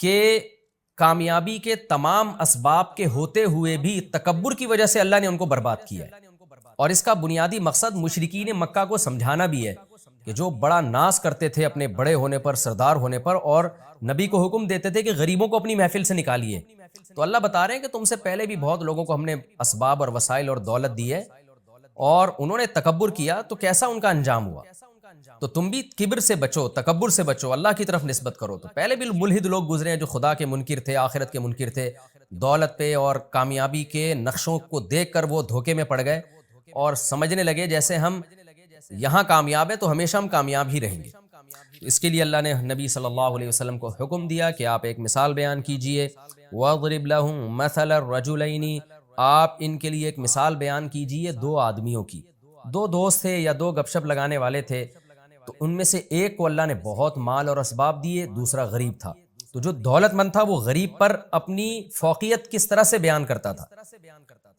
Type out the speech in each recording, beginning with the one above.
کہ کامیابی کے تمام اسباب کے ہوتے ہوئے بھی تکبر کی وجہ سے اللہ نے ان کو برباد کیا ہے، اور اس کا بنیادی مقصد مشرکین مکہ کو سمجھانا بھی ہے کہ جو بڑا ناز کرتے تھے اپنے بڑے ہونے پر، سردار ہونے پر، اور نبی کو حکم دیتے تھے کہ غریبوں کو اپنی محفل سے نکالیے، تو اللہ بتا رہے ہیں کہ تم سے پہلے بھی بہت لوگوں کو ہم نے اسباب اور وسائل اور دولت دی ہے، اور انہوں نے تکبر کیا تو کیسا ان کا انجام ہوا۔ تو تم بھی کبر سے بچو، تکبر سے بچو، اللہ کی طرف نسبت کرو۔ تو پہلے بھی ملحد لوگ گزرے ہیں جو خدا کے منکر تھے، آخرت کے منکر تھے، دولت پہ اور کامیابی کے نقشوں کو دیکھ کر وہ دھوکے میں پڑ گئے اور سمجھنے لگے جیسے ہم یہاں کامیاب ہیں تو ہمیشہ ہم کامیاب ہی رہیں گے۔ اس کے لیے اللہ نے نبی صلی اللہ علیہ وسلم کو حکم دیا کہ آپ ایک مثال بیان کیجئے، وَاضْرِبْ لَهُم مَثَلَ الرَّجُلَيْنِ، آپ ان کے لیے ایک مثال بیان کیجئے دو آدمیوں کی، دو دوست تھے یا دو گپ شپ لگانے والے تھے، تو ان میں سے ایک کو اللہ نے بہت مال اور اسباب دیے، دوسرا غریب تھا۔ تو جو دولت مند تھا وہ غریب پر اپنی فوقیت کس طرح سے بیان کرتا تھا،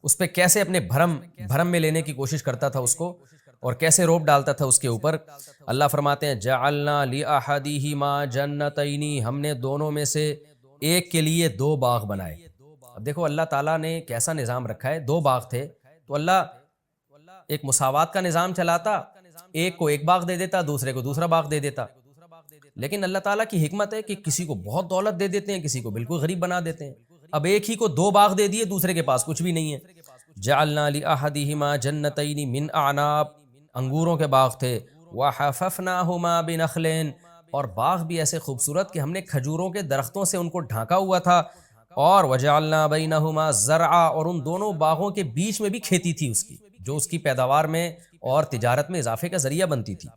اس پہ کیسے اپنے بھرم میں لینے کی کوشش کرتا تھا اس کو، اور کیسے روپ ڈالتا تھا اس کے اوپر۔ اللہ فرماتے ہیں جعلنا لأحدہما جنتین، ہم نے دونوں میں سے ایک کے لیے دو باغ بنائے۔ اب دیکھو اللہ تعالیٰ نے کیسا نظام رکھا ہے، دو باغ تھے تو اللہ ایک مساوات کا نظام چلاتا، ایک کو ایک باغ دے دیتا، دوسرے کو دوسرا باغ دے دیتا۔ لیکن اللہ تعالیٰ کی حکمت ہے کہ کسی کو بہت دولت دے دیتے ہیں، کسی کو بالکل غریب بنا دیتے ہیں۔ اب ایک ہی کو دو باغ دے دیے، دوسرے کے پاس کچھ بھی نہیں ہے۔ جعلنا لأحدہما جنتین من اعناب، انگوروں کے باغ تھے، وحففناہما بنخل، اور باغ بھی ایسے خوبصورت کہ ہم نے کھجوروں کے درختوں سے ان کو ڈھانکا ہوا تھا، اور وجعلنا بینہما زرعا، اور ان دونوں باغوں کے بیچ میں بھی کھیتی تھی اس کی، جو اس کی پیداوار میں اور تجارت میں اضافے کا ذریعہ بنتی تھی۔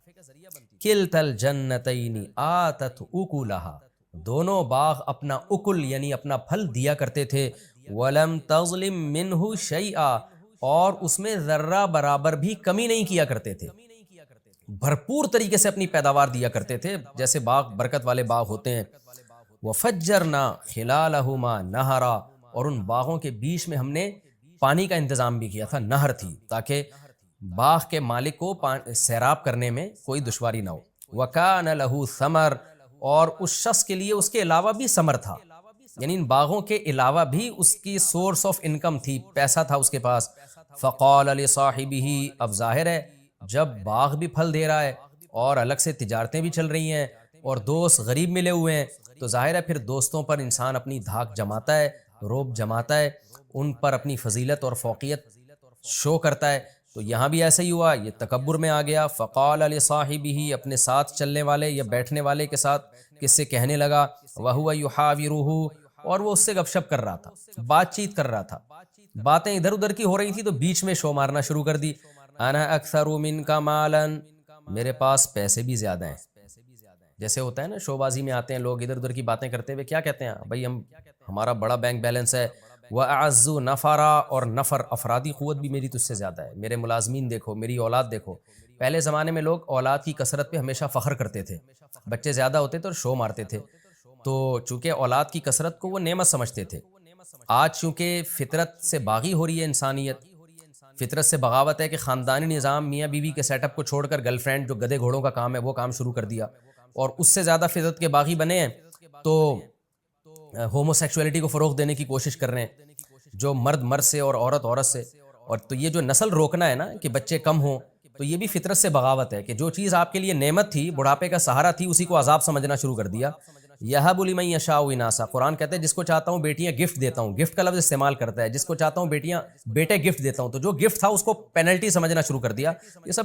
کلتا الجنتین آتت اکلہا، دونوں باغ اپنا اکل یعنی اپنا پھل دیا کرتے تھے، ولم تظلم منہ شیئا، اور اس میں ذرہ برابر بھی کمی نہیں کیا کرتے تھے، بھرپور طریقے سے اپنی پیداوار دیا کرتے تھے، جیسے باغ برکت والے باغ ہوتے ہیں۔ وفجرنا خلالہما نہرا، اور ان باغوں کے بیچ میں ہم نے پانی کا انتظام بھی کیا تھا، نہر تھی، تاکہ باغ کے مالک کو سیراب کرنے میں کوئی دشواری نہ ہو۔ وَكَانَ لَهُ ثَمَرٌ، اور اس شخص کے لیے اس کے علاوہ بھی ثمر تھا، یعنی ان باغوں کے علاوہ بھی اس کی سورس آف انکم تھی، پیسہ تھا اس کے پاس۔ فَقَالَ لِصَاحِبِهِ، اب ظاہر ہے جب باغ بھی پھل دے رہا ہے اور الگ سے تجارتیں بھی چل رہی ہیں اور دوست غریب ملے ہوئے ہیں، تو ظاہر ہے پھر دوستوں پر انسان اپنی دھاک جماتا ہے، روب جماتا ہے، ان پر اپنی فضیلت اور فوقیت شو کرتا ہے۔ تو یہاں بھی ایسا ہی ہوا، یہ تکبر میں آ گیا۔ فقال لصاحبہ، اپنے ساتھ چلنے والے یا بیٹھنے والے کے ساتھ کس سے کہنے لگا، وہو یحاورہ، اور وہ اس سے گپ شپ کر رہا تھا، بات چیت کر رہا تھا، باتیں ادھر ادھر کی ہو رہی تھی تو بیچ میں شو مارنا شروع کر دی۔ انا اکثر منک مالا، میرے پاس پیسے بھی زیادہ ہیں۔ جیسے ہوتا ہے نا شو بازی میں آتے ہیں لوگ ادھر ادھر کی باتیں کرتے ہوئے، کیا کہتے ہیں بھائی ہمارا بڑا بینک بیلنس ہے، وَأَعَزُّ نَفَرًا، اور نفر افرادی قوت بھی میری تجھ سے زیادہ ہے، میرے ملازمین دیکھو، میری اولاد دیکھو۔ پہلے زمانے میں لوگ اولاد کی کثرت پہ ہمیشہ فخر کرتے تھے، بچے زیادہ ہوتے تھے اور شو مارتے تھے، تو چونکہ اولاد کی کثرت کو وہ نعمت سمجھتے تھے۔ آج چونکہ فطرت سے باغی ہو رہی ہے انسانیت، فطرت سے بغاوت ہے کہ خاندانی نظام میاں بیوی کے سیٹ اپ کو چھوڑ کر گرل فرینڈ جو گدھے گھوڑوں کا کام ہے وہ کام شروع کر دیا، اور اس سے زیادہ فطرت کے باغی بنے ہیں تو ہومو سیکچولیٹی کو فروغ دینے کی کوشش کر رہے ہیں، جو مرد مرد سے اور عورت عورت سے۔ اور تو یہ جو نسل روکنا ہے نا کہ بچے کم ہوں، تو یہ بھی فطرت سے بغاوت ہے کہ جو چیز آپ کے لیے نعمت تھی، بڑھاپے کا سہارا تھی، اسی کو عذاب سمجھنا شروع کر دیا۔ یہب لمن یشاء اناثا، قرآن کہتے ہیں جس کو چاہتا ہوں بیٹیاں گفٹ دیتا ہوں، گفٹ کا لفظ استعمال کرتا ہے، جس کو چاہتا ہوں بیٹے گفٹ دیتا ہوں، تو جو گفٹ تھا اس کو پینلٹی سمجھنا شروع کر دیا۔ یہ سب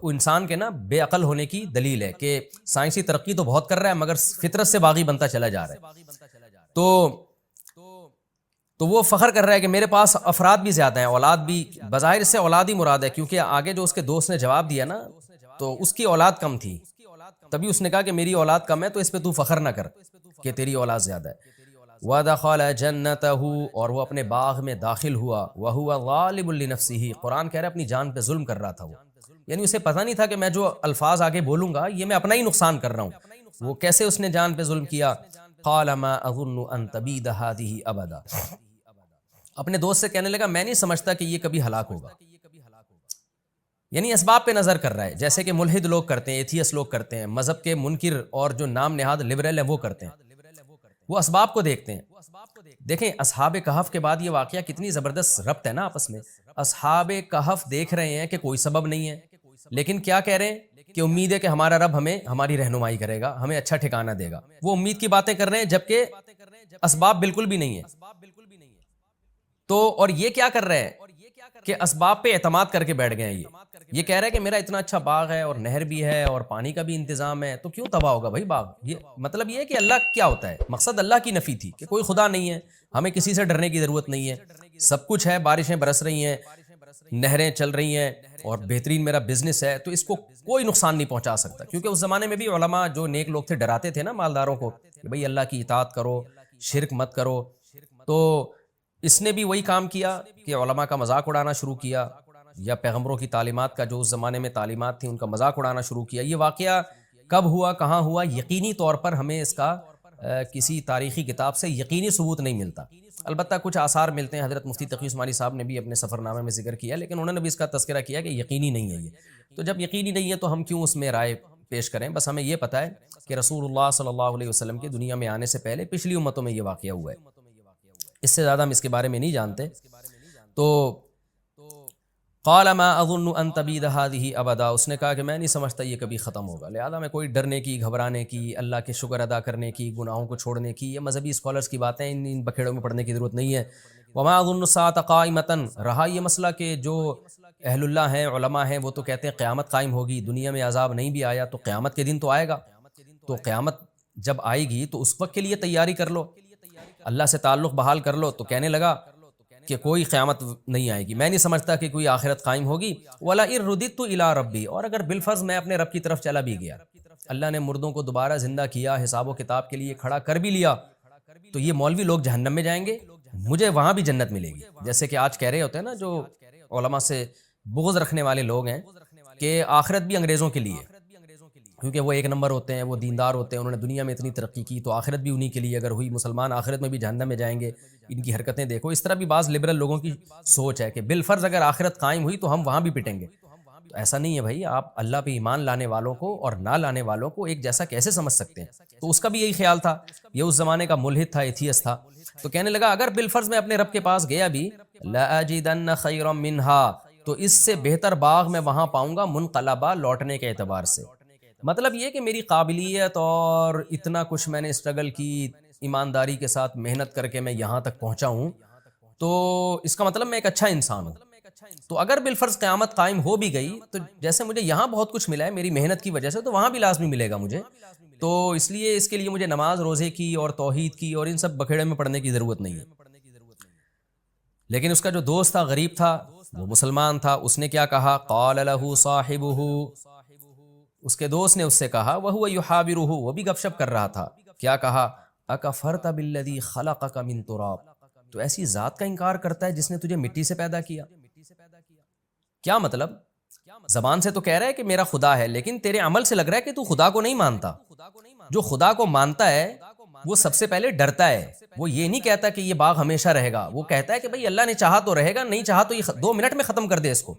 انسان کے نا بے عقل ہونے کی دلیل ہے کہ سائنسی ترقی تو بہت کر رہا ہے مگر فطرت سے باغی بنتا چلا جا رہا ہے۔ تو وہ فخر کر رہا ہے کہ میرے پاس افراد بھی زیادہ ہیں، اولاد بھی، بظاہر سے اولاد ہی مراد ہے، کیونکہ آگے جو اس کے دوست نے جواب دیا نا تو اس کی اولاد کم تھی، تبھی اس نے کہا کہ میری اولاد کم ہے تو اس پہ تو فخر نہ کر کہ تیری اولاد زیادہ ہے۔ وَدَخَلَ جَنَّتَهُ، اور وہ اپنے باغ میں داخل ہوا، وَهُوَ ظَالِمٌ لِنَفْسِهِ، قرآن کہہ رہا ہے اپنی جان پہ ظلم کر رہا تھا وہ، یعنی اسے پتہ نہیں تھا کہ میں جو الفاظ آگے بولوں گا یہ میں اپنا ہی نقصان کر رہا ہوں۔ وہ کیسے اس نے جان پہ ظلم کیا؟ قَالَ مَا أَظُنُّ أَن تَبِيدَ هَٰذِهِ أَبَدًا، اپنے دوست سے کہنے لگا میں نہیں سمجھتا کہ یہ کبھی ہلاک ہوگا، یعنی اسباب پہ نظر کر رہا ہے، جیسے کہ ملحد لوگ کرتے ہیں، ایتھیس لوگ کرتے ہیں، مذہب کے منکر اور جو نام نہاد لبرل ہیں وہ کرتے ہیں۔ وہ اسباب کو دیکھتے ہیں. دیکھیں اصحاب کہف کے بعد یہ واقعہ کتنی زبردست ربط ہے نا آپس میں. اصحاب کہف دیکھ رہے ہیں کہ کوئی سبب نہیں ہے، لیکن کیا کہہ رہے ہیں کہ امید ہے کہ ہمارا رب ہمیں ہماری رہنمائی کرے گا، ہمیں اچھا ٹھکانہ دے گا. وہ امید کی باتیں کر رہے ہیں جبکہ اسباب بالکل بھی نہیں ہے. تو اور یہ کیا کر رہے ہیں کہ اسباب پہ اعتماد کر کے بیٹھ گئے ہیں. یہ کہہ رہے ہیں کہ میرا اتنا اچھا باغ ہے اور نہر بھی ہے اور پانی کا بھی انتظام ہے، تو کیوں تباہ ہوگا بھائی باغ؟ یہ مطلب یہ ہے کہ اللہ کیا ہوتا ہے، مقصد اللہ کی نفی تھی کہ کوئی خدا نہیں ہے، ہمیں کسی سے ڈرنے کی ضرورت نہیں ہے، سب کچھ ہے، بارشیں برس رہی ہیں، نہریں چل رہی ہیں اور بہترین میرا بزنس ہے، تو اس کو کوئی نقصان نہیں پہنچا سکتا. کیونکہ اس زمانے میں بھی علماء جو نیک لوگ تھے ڈراتے تھے نا مالداروں کو کہ بھئی اللہ کی اطاعت کرو، شرک مت کرو. تو اس نے بھی وہی کام کیا کہ علماء کا مذاق اڑانا شروع کیا، یا پیغمبروں کی تعلیمات کا جو اس زمانے میں تعلیمات تھیں ان کا مذاق اڑانا شروع کیا. یہ واقعہ کب ہوا، کہاں ہوا، یقینی طور پر ہمیں اس کا کسی تاریخی کتاب سے یقینی ثبوت نہیں ملتا. البتہ کچھ آثار ملتے ہیں، حضرت مفتی تقی عثمانی صاحب نے بھی اپنے سفر نامے میں ذکر کیا، لیکن انہوں نے بھی اس کا تذکرہ کیا کہ یقینی نہیں ہے یہ. تو جب یقینی نہیں ہے تو ہم کیوں اس میں رائے پیش کریں؟ بس ہمیں یہ پتہ ہے کہ رسول اللہ صلی اللہ علیہ وسلم کے دنیا میں آنے سے پہلے پچھلی امتوں میں یہ واقعہ ہوا ہے. اس سے زیادہ ہم اس کے بارے میں نہیں جانتے. تو قال ما اظن ان تبید هذه ابدا، اس نے کہا کہ میں نہیں سمجھتا یہ کبھی ختم ہوگا. لہذا میں کوئی ڈرنے کی، گھبرانے کی، اللہ کے شکر ادا کرنے کی، گناہوں کو چھوڑنے کی، یہ مذہبی اسکالرز کی باتیں، ان بکھیڑوں میں پڑھنے کی ضرورت نہیں ہے. وما اظن الساعة قائمة، رہا یہ مسئلہ کہ جو اہل اللہ ہیں، علماء ہیں، وہ تو کہتے ہیں قیامت قائم ہوگی، دنیا میں عذاب نہیں بھی آیا تو قیامت کے دن تو آئے گا. تو قیامت جب آئے گی تو اس وقت کے لیے تیاری کر لو، اللہ سے تعلق بحال کر لو. تو کہنے لگا کہ کوئی قیامت نہیں آئے گی، میں نہیں سمجھتا کہ کوئی آخرت قائم ہوگی. وَلَئِن رُدِدتُّ إِلَىٰ رَبِّي، اور اگر بالفرض میں اپنے رب کی طرف چلا بھی گیا، اللہ نے مردوں کو دوبارہ زندہ کیا، حساب و کتاب کے لیے کھڑا کر بھی لیا، تو یہ مولوی لوگ جہنم میں جائیں گے، مجھے وہاں بھی جنت ملے گی. جیسے کہ آج کہہ رہے ہوتے ہیں نا جو علماء سے بغض رکھنے والے لوگ ہیں کہ آخرت بھی انگریزوں کے لیے، کیونکہ وہ ایک نمبر ہوتے ہیں، وہ دیندار ہوتے ہیں، انہوں نے دنیا میں اتنی ترقی کی تو آخرت بھی انہی کے لیے اگر ہوئی، مسلمان آخرت میں بھی جہنم میں جائیں گے. ان کی حرکتیں دیکھو. اس طرح بھی بعض لبرل لوگوں کی سوچ ہے کہ بالفرض اگر آخرت قائم ہوئی تو ہم وہاں بھی پٹیں گے. تو ایسا نہیں ہے بھائی، آپ اللہ پہ ایمان لانے والوں کو اور نہ لانے والوں کو ایک جیسا کیسے سمجھ سکتے ہیں؟ تو اس کا بھی یہی خیال تھا، یہ اس زمانے کا ملحد تھا، ایتھیس تھا. تو کہنے لگا اگر بالفرض میں اپنے رب کے پاس گیا بھی، لَأَجِدَنَّ خَيْرًا مِّنْهَا، تو اس سے بہتر باغ میں وہاں پاؤں گا، منقلبہ، لوٹنے کے اعتبار سے. مطلب یہ کہ میری قابلیت اور اتنا کچھ میں نے اسٹرگل کی، ایمانداری کے ساتھ محنت کر کے میں یہاں تک پہنچا ہوں، تو اس کا مطلب میں ایک اچھا انسان ہوں. تو اگر بالفرض قیامت قائم ہو بھی گئی تو جیسے مجھے یہاں بہت کچھ ملا ہے میری محنت کی وجہ سے، تو وہاں بھی لازمی ملے گا مجھے. تو اس لیے اس کے لیے مجھے نماز روزے کی اور توحید کی اور ان سب بکھیڑے میں پڑھنے کی ضرورت نہیں ہے. لیکن اس کا جو دوست تھا، غریب تھا، وہ مسلمان تھا، اس نے کیا کہا؟ قال له صاحبه، اس کے دوست نے اس سے کہا، وَهُوَ يُحَاوِرُهُ، وہ بھی گپ شپ کر رہا تھا. کیا کہا؟ أَكَفَرْتَ بِالَّذِي خَلَقَكَ مِن تُرَابٍ، تو ایسی ذات کا انکار کرتا ہے جس نے تجھے مٹی سے پیدا کیا. کیا مطلب؟ زبان سے تو کہہ رہا ہے کہ میرا خدا ہے، لیکن تیرے عمل سے لگ رہا ہے کہ تو خدا کو نہیں مانتا. جو خدا کو مانتا ہے وہ سب سے پہلے ڈرتا ہے. وہ یہ نہیں کہتا کہ یہ باغ ہمیشہ رہے گا، وہ کہتا ہے کہ بھئی اللہ نے چاہا تو رہے گا، نہیں چاہا تو یہ 2 منٹ میں ختم کر دے اس کو.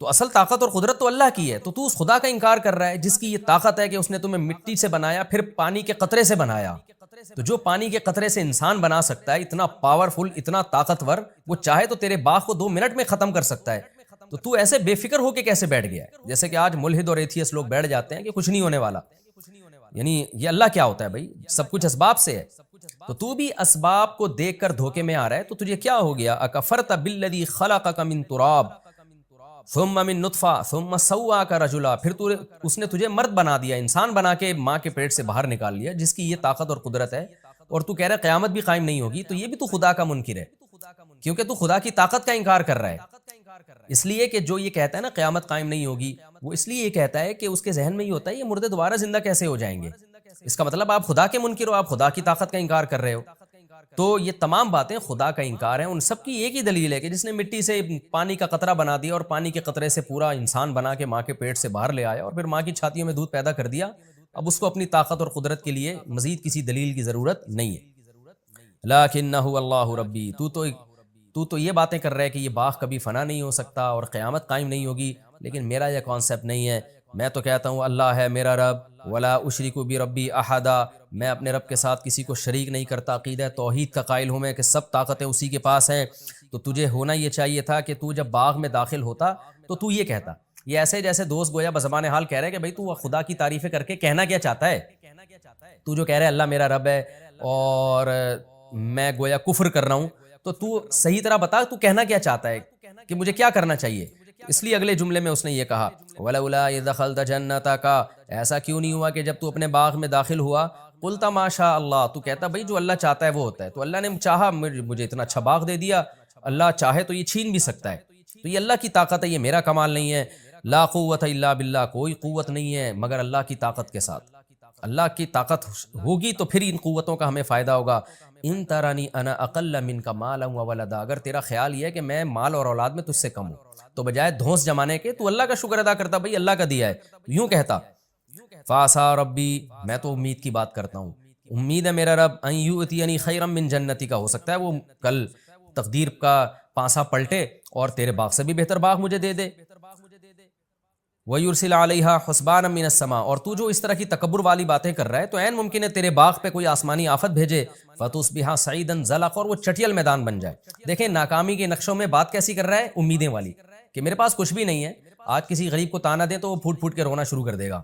تو اصل طاقت اور قدرت تو اللہ کی ہے، تو اس خدا کا انکار کر رہا ہے جس کی یہ طاقت ہے کہ اس نے تمہیں مٹی سے بنایا، پھر پانی کے قطرے سے بنایا. تو جو پانی کے قطرے سے انسان بنا سکتا ہے، اتنا پاورفل، اتنا طاقتور، وہ چاہے تو تیرے باغ کو 2 منٹ میں ختم کر سکتا ہے. تو ایسے بے فکر ہو کے کیسے بیٹھ گیا ہے؟ جیسے کہ آج ملحد اور ایتھیس لوگ بیٹھ جاتے ہیں کہ کچھ نہیں ہونے والا. یعنی یہ اللہ کیا ہوتا ہے بھائی؟ سب کچھ اسباب سے ہے. تو بھی اسباب کو دیکھ کر دھوکے میں آ رہا ہے. تو تجھے کیا ہو گیا؟ اکفرت بالذی خلقک من تراب ثم من نطفہ ثم سواک رجلا، پھر اس نے تجھے مرد بنا دیا، انسان بنا کے ماں کے پیٹ سے باہر نکال لیا، جس کی یہ طاقت اور قدرت ہے. اور تو کہہ رہا ہے قیامت بھی قائم نہیں ہوگی. تو یہ بھی تو خدا کا منکر ہے، کیونکہ تو خدا کی طاقت کا انکار کر رہا ہے. اس لیے کہ جو یہ کہتا ہے نا قیامت قائم نہیں ہوگی، وہ اس لیے یہ کہتا ہے کہ اس کے ذہن میں یہ ہوتا ہے یہ مردے دوبارہ زندہ کیسے ہو جائیں گے. اس کا مطلب آپ خدا کے منکر ہو، آپ خدا کی طاقت کا انکار کر رہے ہو. تو یہ تمام باتیں خدا کا انکار ہیں. ان سب کی ایک ہی دلیل ہے کہ جس نے مٹی سے پانی کا قطرہ بنا دیا اور پانی کے قطرے سے پورا انسان بنا کے ماں کے پیٹ سے باہر لے آیا اور پھر ماں کی چھاتیوں میں دودھ پیدا کر دیا. اب اس کو اپنی طاقت اور قدرت کے لیے مزید کسی دلیل کی ضرورت نہیں ہے. لکنہ اللہ ربی، تو یہ باتیں کر رہا ہے کہ یہ باغ کبھی فنا نہیں ہو سکتا اور قیامت قائم نہیں ہوگی، لیکن میرا یہ کانسیپٹ نہیں ہے. میں تو کہتا ہوں اللہ ہے میرا رب، ولا اشرک بربی احدا، میں اپنے رب کے ساتھ کسی کو شریک نہیں کرتا، عقیدہ توحید کا قائل ہوں میں کہ سب طاقتیں اسی کے پاس ہیں۔ تو تجھے ہونا یہ چاہیے تھا کہ تو جب باغ میں داخل ہوتا تو تو یہ کہتا، یہ ایسے جیسے دوست گویا بزبان حال کہہ رہے کہ بھائی تو خدا کی تعریفیں کر کے کہنا کیا چاہتا ہے؟ تو جو کہہ رہا ہے اللہ میرا رب ہے اور میں گویا کفر کر رہا ہوں، تو صحیح طرح بتا تو کہنا کیا چاہتا ہے کہ مجھے کیا کرنا چاہیے؟ اس لیے اگلے جملے میں اس نے یہ کہا وَلَوْلَا إِذْ دَخَلْتَ جَنَّتَكَ، ایسا کیوں نہیں ہوا کہ جب تو اپنے باغ میں داخل ہوا، قُلْتَ مَا شَاءَ اللہ، تو کہتا بھائی جو اللہ چاہتا ہے وہ ہوتا ہے، تو اللہ نے چاہا مجھے اتنا اچھا باغ دے دیا، اللہ چاہے تو یہ چھین بھی سکتا ہے، تو یہ اللہ کی طاقت ہے، یہ میرا کمال نہیں ہے۔ لا قوت الا باللہ، کوئی قوت نہیں ہے مگر اللہ کی طاقت کے ساتھ، اللہ کی طاقت ہوگی تو پھر ان قوتوں کا ہمیں فائدہ ہوگا۔ ان ترانی انا اقل منک مالا وولدا، اگر تیرا خیال یہ ہے کہ میں مال اور اولاد میں تجھ سے کم ہوں تو بجائے دھونس جمانے کے تو اللہ کا شکر ادا کرتا، بھائی اللہ کا دیا ہے، تو یوں کہتا فاسا ربی، میں تو امید کی بات کرتا ہوں، امید ہے میرا رب ان یؤتینی خیرا من جنتی کا، ہو سکتا ہے وہ کل تقدیر کا پانسا پلٹے اور تیرے باغ سے بھی بہتر باغ مجھے دے دے۔ وَيُرْسِلَ عَلَيْهَا حُسْبَانًا مِّنَ السَّمَاءِ، اور تو جو اس طرح کی تکبر والی باتیں کر رہا ہے تو عین ممکن ہے تیرے باغ پہ کوئی آسمانی آفت بھیجے، فَتُصْبِحَ صَعِيدًا زَلَقًا، اور وہ چٹیل میدان بن جائے۔ دیکھیں ناکامی کے نقشوں میں بات کیسی کر رہا ہے، امیدیں والی، کہ میرے پاس کچھ بھی نہیں ہے، آج کسی غریب کو تانا دیں تو وہ پھوٹ پھوٹ کے رونا شروع کر دے گا،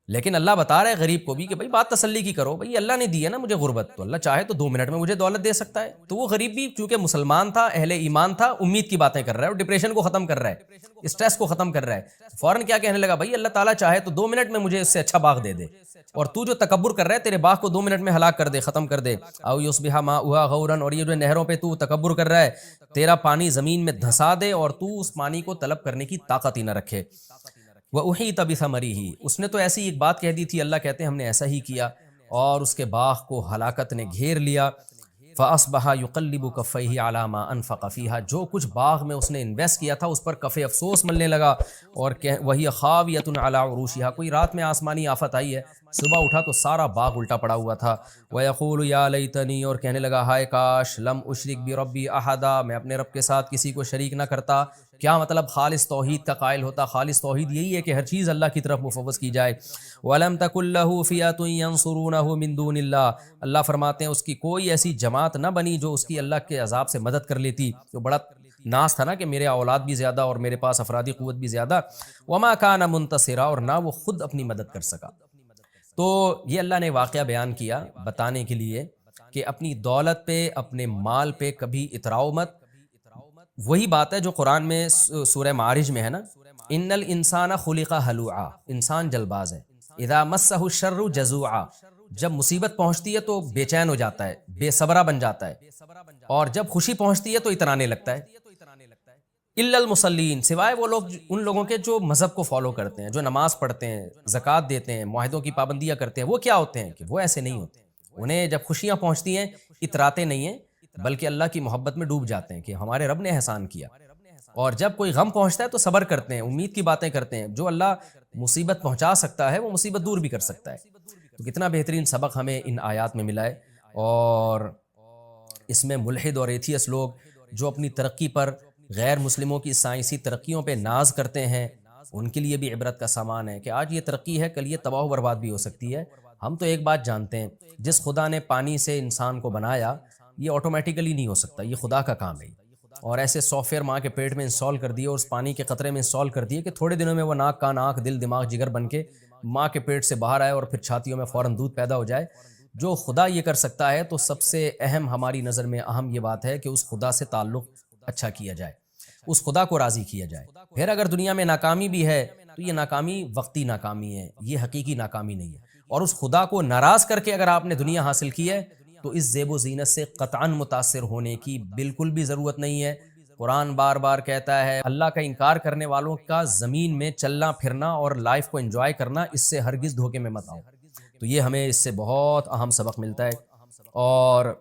لیکن اللہ بتا رہا ہے غریب کو بھی کہ بھائی بات تسلی کی کرو، بھائی اللہ نے دی ہے نا مجھے غربت، تو اللہ چاہے تو 2 منٹ میں مجھے دولت دے سکتا ہے۔ تو وہ غریب بھی چونکہ مسلمان تھا، اہل ایمان تھا، امید کی باتیں کر رہا ہے اور ڈپریشن کو ختم کر رہا ہے، اسٹریس کو ختم کر رہا ہے، فوراً کیا کہنے لگا، بھائی اللہ تعالیٰ چاہے تو 2 منٹ میں مجھے اس سے اچھا باغ دے دے، اور تو جو تکبر کر رہا ہے تیرے باغ کو 2 منٹ میں ہلاک کر دے، ختم کر دے۔ او یصبح ماؤها غورا، اور یہ جو نہروں پہ تو تکبر کر رہا ہے، تیرا پانی زمین میں دھسا دے اور تو اس پانی کو طلب کرنے کی طاقت ہی نہ رکھے۔ وَأُحِيطَ بِثَمَرِهِ، اس نے تو ایسی ایک بات کہہ دی تھی، اللہ کہتے ہیں ہم نے ایسا ہی کیا اور اس کے باغ کو ہلاکت نے گھیر لیا۔ فَأَصْبَحَ يُقَلِّبُ كَفَّيْهِ عَلَى مَا أَنفَقَ فِيهَا، جو کچھ باغ میں اس نے انویسٹ کیا تھا اس پر کف افسوس ملنے لگا، اور وَهِيَ خَاوِيَةٌ عَلَى عُرُوشِهَا، کوئی رات میں آسمانی آفت آئی ہے، صبح اٹھا تو سارا باغ الٹا پڑا ہوا تھا۔ وَيَقُولُ يَا لَيْتَنِي، اور کہنے لگا ہائے کاش، لَمْ أُشْرِكْ بِرَبِّي أَحَدًا، میں اپنے رب کے ساتھ کسی کو شریک نہ کرتا۔ کیا مطلب، خالص توحید کا قائل ہوتا، خالص توحید یہی ہے کہ ہر چیز اللہ کی طرف مفوض کی جائے۔ وَلَمْ تَكُن لَّهُ فِئَةٌ يَنصُرُونَهُ مِن دُونِ اللَّهِ، اللہ فرماتے ہیں اس کی کوئی ایسی جماعت نہ بنی جو اس کی اللہ کے عذاب سے مدد کر لیتی، جو بڑا ناز تھا نا کہ میرے اولاد بھی زیادہ اور میرے پاس افرادی قوت بھی زیادہ، وَمَا كَانَ مُنتَصِرًا، اور نہ وہ خود اپنی مدد کر سکا۔ تو یہ اللہ نے واقعہ بیان کیا بتانے کے لیے کہ اپنی دولت پہ، اپنے مال پہ کبھی اتراؤ مت۔ وہی بات ہے جو قرآن میں سورہ معارج میں ہے نا، ان الانسان خلق ہلوعا، انسان جلد باز ہے، اذا مسہ الشر جزوعا، جب مصیبت پہنچتی ہے تو بے چین ہو جاتا ہے، بے صبرا بن جاتا ہے، اور جب خوشی پہنچتی ہے تو اترانے لگتا ہے۔ الا المصلین، سوائے وہ لوگ، ان لوگوں کے جو مذہب کو فالو کرتے ہیں، جو نماز پڑھتے ہیں، زکوٰۃ دیتے ہیں، معاہدوں کی پابندیاں کرتے ہیں، وہ کیا ہوتے ہیں کہ وہ ایسے نہیں ہوتے، انہیں جب خوشیاں پہنچتی ہیں اتراتے نہیں ہیں بلکہ اللہ کی محبت میں ڈوب جاتے ہیں کہ ہمارے رب نے احسان کیا، اور جب کوئی غم پہنچتا ہے تو صبر کرتے ہیں، امید کی باتیں کرتے ہیں، جو اللہ مصیبت پہنچا سکتا ہے وہ مصیبت دور بھی کر سکتا ہے۔ تو کتنا بہترین سبق ہمیں ان آیات میں ملا ہے، اور اس میں ملحد اور ایتھیس لوگ جو اپنی ترقی پر غیر مسلموں کی سائنسی ترقیوں پہ ناز کرتے ہیں، ان کے لیے بھی عبرت کا سامان ہے کہ آج یہ ترقی ہے کل یہ تباہ و برباد بھی ہو سکتی ہے۔ ہم تو ایک بات جانتے ہیں، جس خدا نے پانی سے انسان کو بنایا یہ آٹومیٹیکلی نہیں ہو سکتا، یہ خدا کا کام ہے، اور ایسے سافٹ ویئر ماں کے پیٹ میں انسٹال کر دیے اور اس پانی کے قطرے میں انسٹال کر دیے کہ تھوڑے دنوں میں وہ ناک کان آنکھ دل دماغ جگر بن کے ماں کے پیٹ سے باہر آئے اور پھر چھاتیوں میں فوراً دودھ پیدا ہو جائے۔ جو خدا یہ کر سکتا ہے تو سب سے اہم ہماری نظر میں اہم یہ بات ہے کہ اس خدا سے تعلق اچھا کیا جائے، اس خدا کو راضی کیا جائے۔ پھر اگر دنیا میں ناکامی بھی ہے تو یہ ناکامی وقتی ناکامی ہے، یہ حقیقی ناکامی نہیں ہے، اور اس خدا کو ناراض کر کے اگر آپ نے دنیا حاصل کی ہے تو اس زیب و زینت سے قطعاً متاثر ہونے کی بالکل بھی ضرورت نہیں ہے۔ قرآن بار بار کہتا ہے اللہ کا انکار کرنے والوں کا زمین میں چلنا پھرنا اور لائف کو انجوائے کرنا، اس سے ہرگز دھوکے میں مت آؤ۔ تو یہ ہمیں اس سے بہت اہم سبق ملتا ہے۔ اور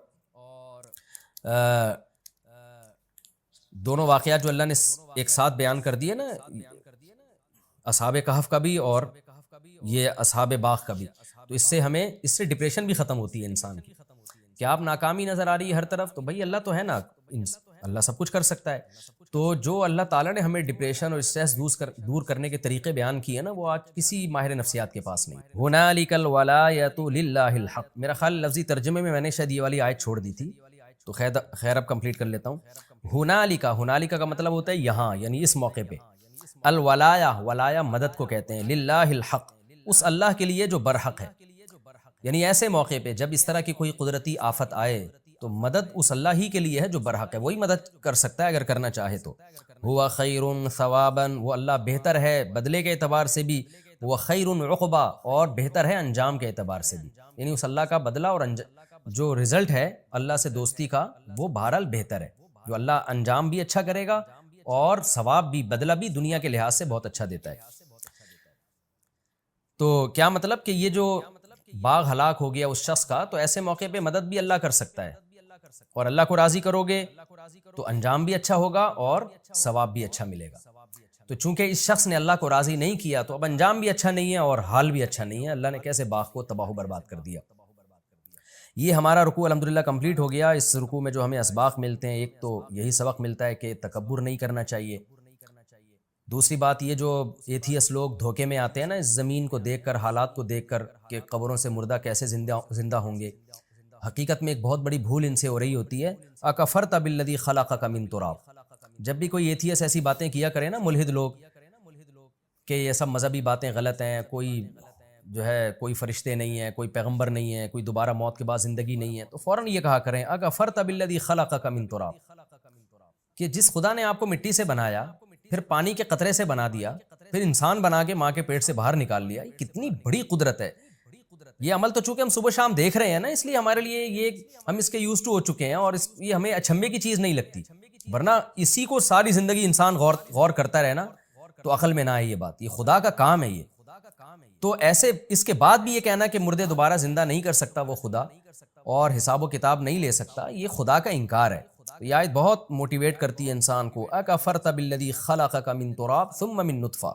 دونوں واقعات جو اللہ نے ایک ساتھ بیان کر دیے نا، اصحاب کہف کا بھی اور یہ اصحاب باغ کا بھی، تو اس سے ڈپریشن بھی ختم ہوتی ہے انسان کی، کہ آپ ناکامی نظر آ رہی ہے ہر طرف، تو بھائی اللہ تو ہے نا، اللہ سب کچھ کر سکتا ہے، تو جو اللہ تعالیٰ نے ہمیں ڈپریشن اور اسٹریس دور کرنے کے طریقے بیان کیے نا، وہ آج کسی ماہر نفسیات کے پاس نہیں۔ ہنالک الولایۃ للہ الحق، میرا خیال لفظی ترجمے میں نے شاید یہ والی آیت چھوڑ دی تھی، تو خیر اب کمپلیٹ کر لیتا ہوں۔ ہنالک کا مطلب ہوتا ہے یہاں، یعنی اس موقع پہ۔ ولایا مدد کو کہتے ہیں، للہ الحق، اس اللہ کے لیے جو برحق ہے، یعنی ایسے موقع پہ جب اس طرح کی کوئی قدرتی آفت آئے تو مدد اس اللہ ہی کے لیے ہے جو برحق ہے، وہی مدد کر سکتا ہے اگر کرنا چاہے تو۔ ہوا خیر ثوابا، وہ اللہ بہتر ہے بدلے کے اعتبار سے بھی، وہ خیر عقبا، اور بہتر ہے انجام کے اعتبار سے بھی، یعنی اس اللہ کا بدلہ اور جو رزلٹ ہے اللہ سے دوستی کا وہ بہرحال بہتر ہے، جو اللہ انجام بھی اچھا کرے گا اور ثواب بھی، بدلہ بھی دنیا کے لحاظ سے بہت اچھا دیتا ہے۔ تو کیا مطلب کہ یہ جو باغ ہلاک ہو گیا اس شخص کا، تو ایسے موقع پہ مدد بھی اللہ کر سکتا ہے، اور اللہ کو راضی کرو گے تو انجام بھی اچھا ہوگا اور ثواب بھی اچھا ملے گا۔ تو چونکہ اس شخص نے اللہ کو راضی نہیں کیا تو اب انجام بھی اچھا نہیں ہے اور حال بھی اچھا نہیں ہے، اللہ نے کیسے باغ کو تباہ و برباد کر دیا۔ یہ ہمارا رکوع الحمدللہ کمپلیٹ ہو گیا۔ اس رکوع میں جو ہمیں اسباق ملتے ہیں، ایک تو یہی سبق ملتا ہے کہ تکبر نہیں کرنا چاہیے۔ دوسری بات یہ جو ایتھیس لوگ دھوکے میں آتے ہیں نا، اس زمین کو دیکھ کر، حالات کو دیکھ کر کہ قبروں سے مردہ کیسے زندہ ہوں گے، حقیقت میں ایک بہت بڑی بھول ان سے ہو رہی ہوتی ہے۔ اکفرت بالذی خلقک من تراب، جب بھی کوئی ایتھیس ایسی باتیں کیا کرے نا، ملحد لوگ، کہ یہ سب مذہبی باتیں غلط ہیں، کوئی جو ہے کوئی فرشتے نہیں ہیں، کوئی پیغمبر نہیں ہے، کوئی دوبارہ موت کے بعد زندگی نہیں ہے، تو فوراً یہ کہا کریں اکفرت بالذی خلقک من تراب، کہ جس خدا نے آپ کو مٹی سے بنایا، پھر پانی کے قطرے سے بنا دیا، پھر انسان بنا کے ماں کے پیٹ سے باہر نکال لیا، یہ کتنی بڑی قدرت ہے۔ یہ عمل تو چونکہ ہم صبح شام دیکھ رہے ہیں نا، اس لیے ہمارے لیے یہ ہم اس کے یوز ٹو ہو چکے ہیں، اور یہ ہمیں اچھمبے کی چیز نہیں لگتی، ورنہ اسی کو ساری زندگی انسان غور کرتا رہے نا تو عقل میں نہ آئے یہ بات، یہ خدا کا کام ہے یہ۔ تو ایسے اس کے بعد بھی یہ کہنا کہ مردے دوبارہ زندہ نہیں کر سکتا وہ خدا، اور حساب و کتاب نہیں لے سکتا، یہ خدا کا انکار ہے۔ یہ آیت بہت موٹیویٹ کرتی ہے انسان کو، اکفرت بالذی خلقک من تراب ثم من نطفہ،